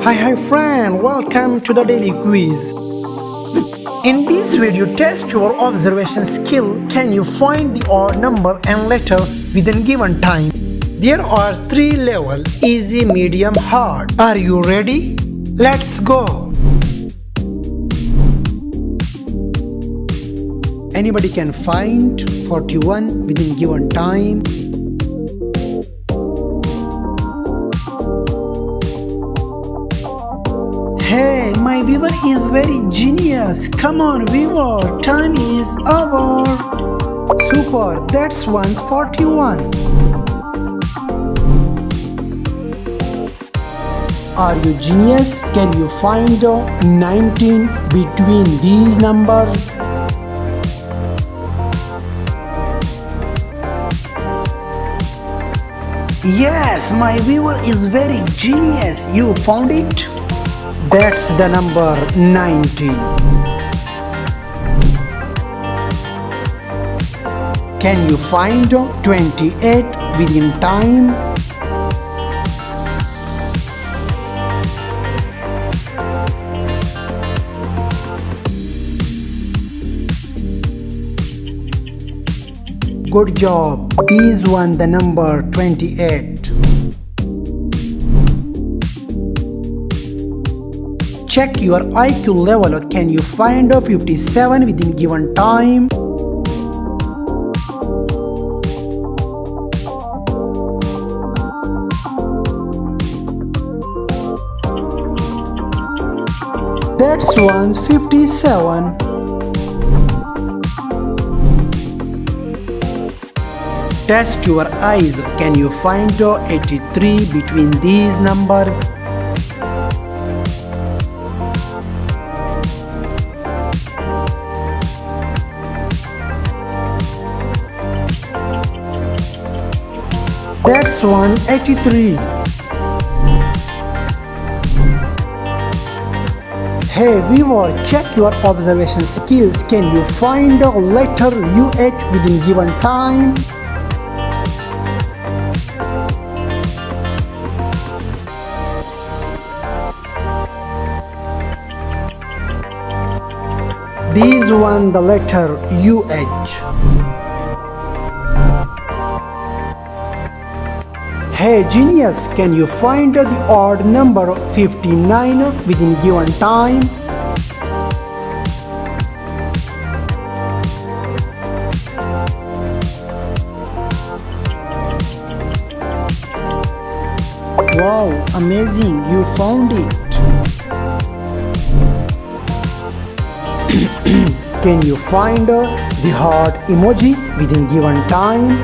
Hi friend, welcome to the daily quiz. In this video, test your observation skill. Can you find the odd number and letter within given time? There are three levels: easy, medium, hard. Are you ready? Let's go. Anybody can find 41 within given time. Hey, my viewer is very genius. Come on, viewer, time is over. Super, that's one's 41. Are you genius? Can you find 19 between these numbers? Yes, my viewer is very genius. You found it? That's the number 90. Can you find 28 within time? Good job. Is one the number 28. Check your IQ level. Can you find 57 within given time? That's one's 57. Test your eyes. Can you find 83 between these numbers? That's 183. Hey viewer, check your observation skills. Can you find a letter UH within given time? This one the letter UH. Hey genius, can you find the odd number 59 within given time? Wow, amazing, you found it. Can you find the heart emoji within given time?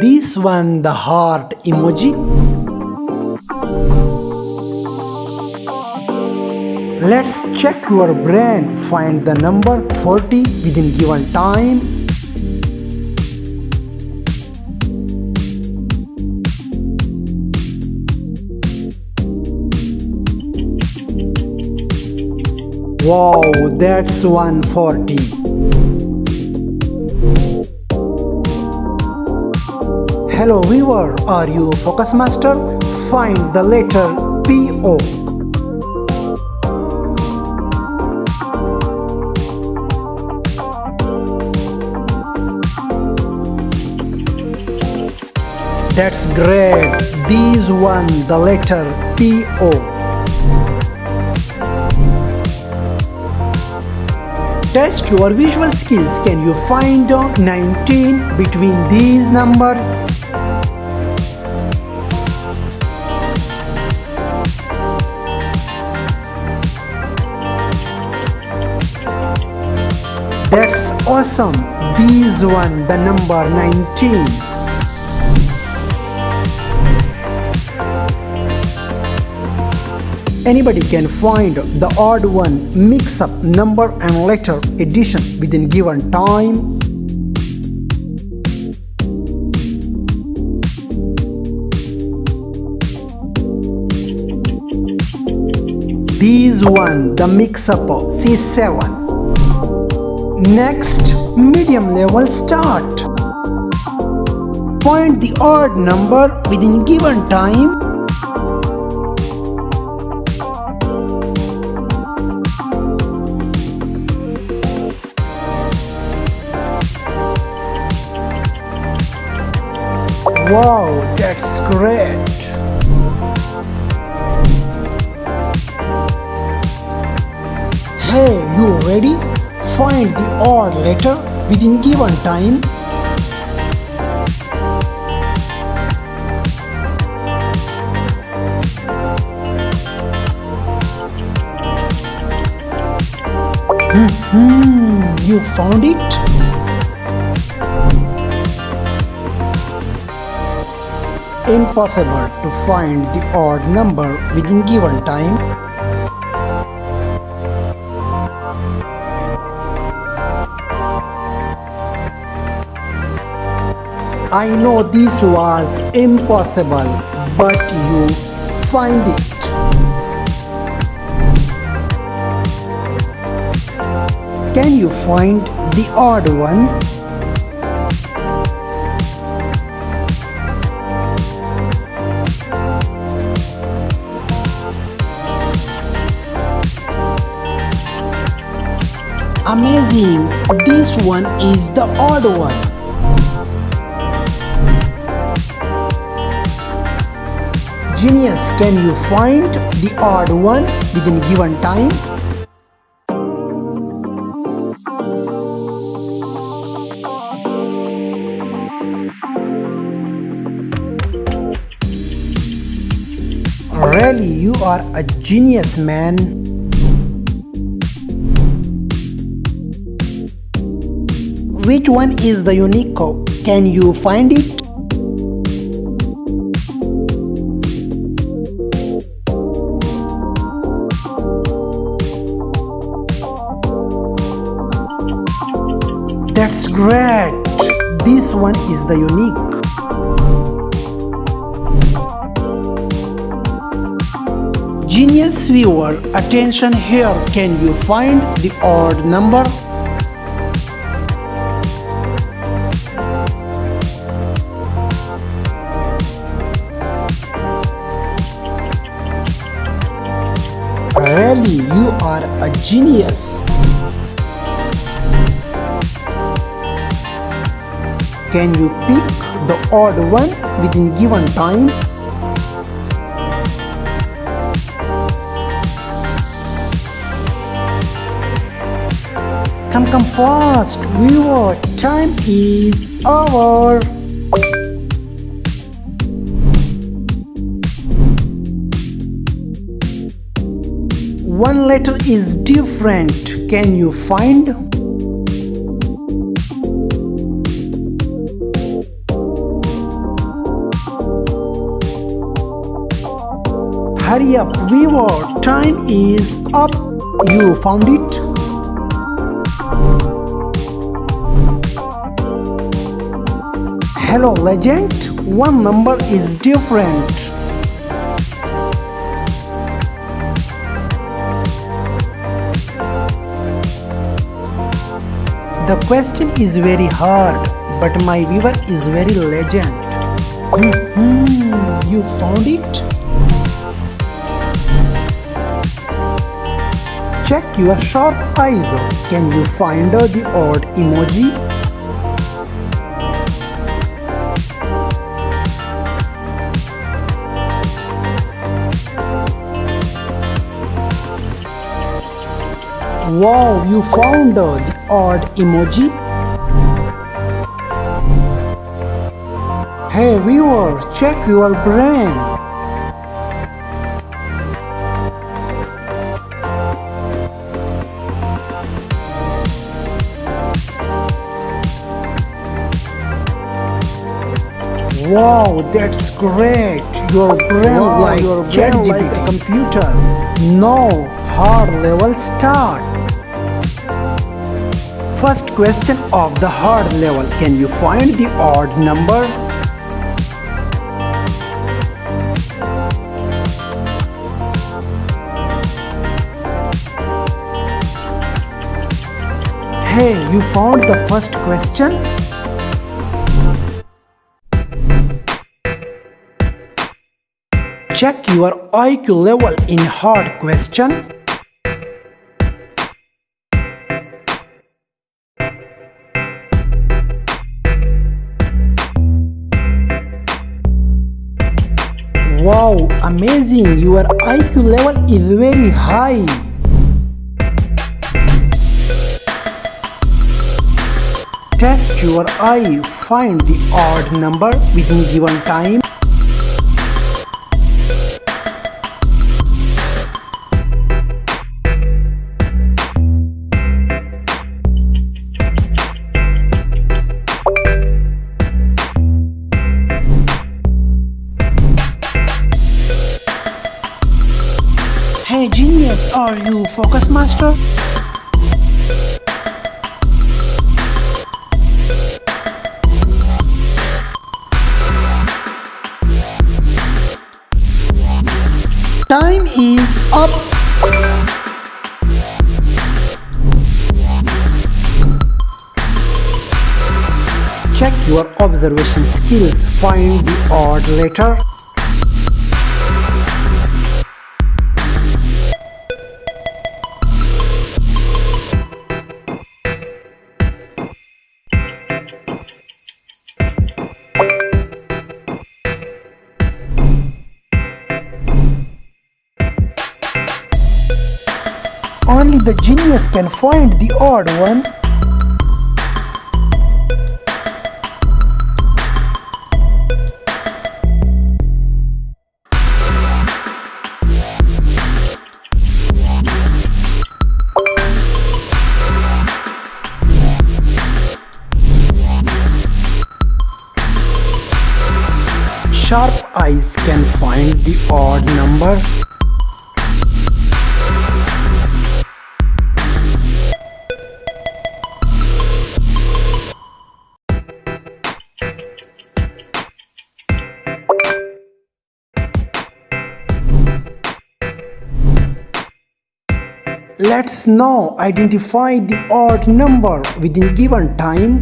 This one the heart emoji. Let's check your brain. Find the number 40 within given time. Wow, that's 140. Hello viewer, are you focus master? Find the letter PO. That's great. This one the letter PO. Test your visual skills. Can you find 19 between these numbers? That's awesome. This one the number 19. Anybody can find the odd one, mix up number and letter addition within given time. This is 1, the mix-up C7. Next, medium level start. Find the odd number within given time. Wow, that's great! Hey, you ready? Find the odd letter within given time. You found it? Impossible to find the odd number within given time. I know this was impossible, but you find it. Can you find the odd one? Amazing! This one is the odd one. Genius, can you find the odd one within given time? Really, you are a genius, man. Which one is the unique? Can you find it? That's great! This one is the unique. Genius viewer, attention here. Can you find the odd number? Really, you are a genius. Can you pick the odd one within given time? Come fast, viewer, time is over. One letter is different. Can you find? Hurry up, viewer, time is up. You found it? Hello, legend. One number is different. The question is very hard, but my viewer is very legend. You found it? Check your sharp eyes. Can you find the odd emoji? Wow, you found the odd emoji. Hey viewer, check your brain. Wow, that's great. Your brain like a computer. Now, hard level start. First question of the hard level. Can you find the odd number? Hey, you found the first question? Check your IQ level in hard question. Wow, amazing! Your IQ level is very high. Test your eye, find the odd number within given time. Hey genius, are you focus master? Time is up. Check your observation skills, find the odd letter. Only the genius can find the odd one. Sharp eyes can find the odd number. Let's now identify the odd number within given time.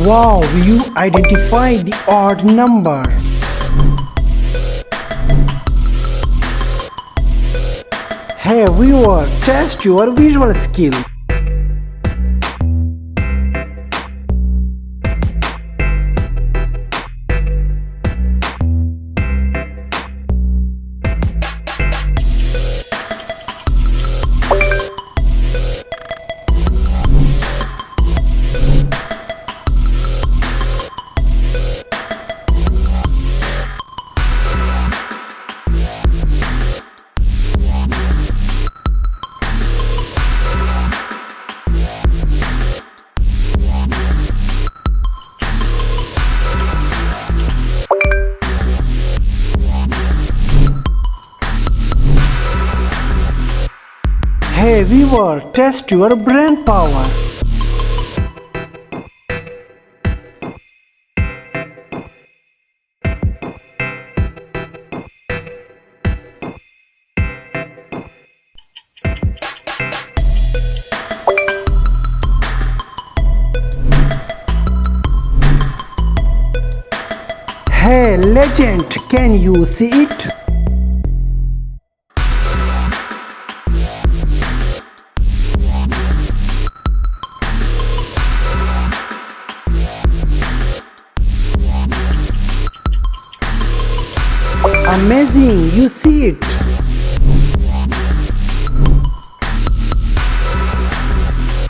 Wow, you identified the odd number. Hey viewer, test your visual skill. Hey viewer, test your brain power. Hey legend, can you see it? Amazing, you see it.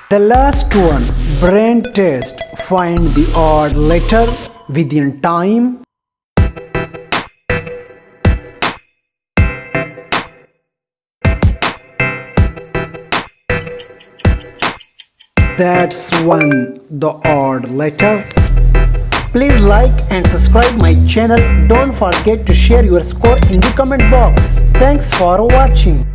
The last one, brain test. Find the odd letter within time. That's one, the odd letter. Please like and subscribe my channel. Don't forget to share your score in the comment box. Thanks for watching.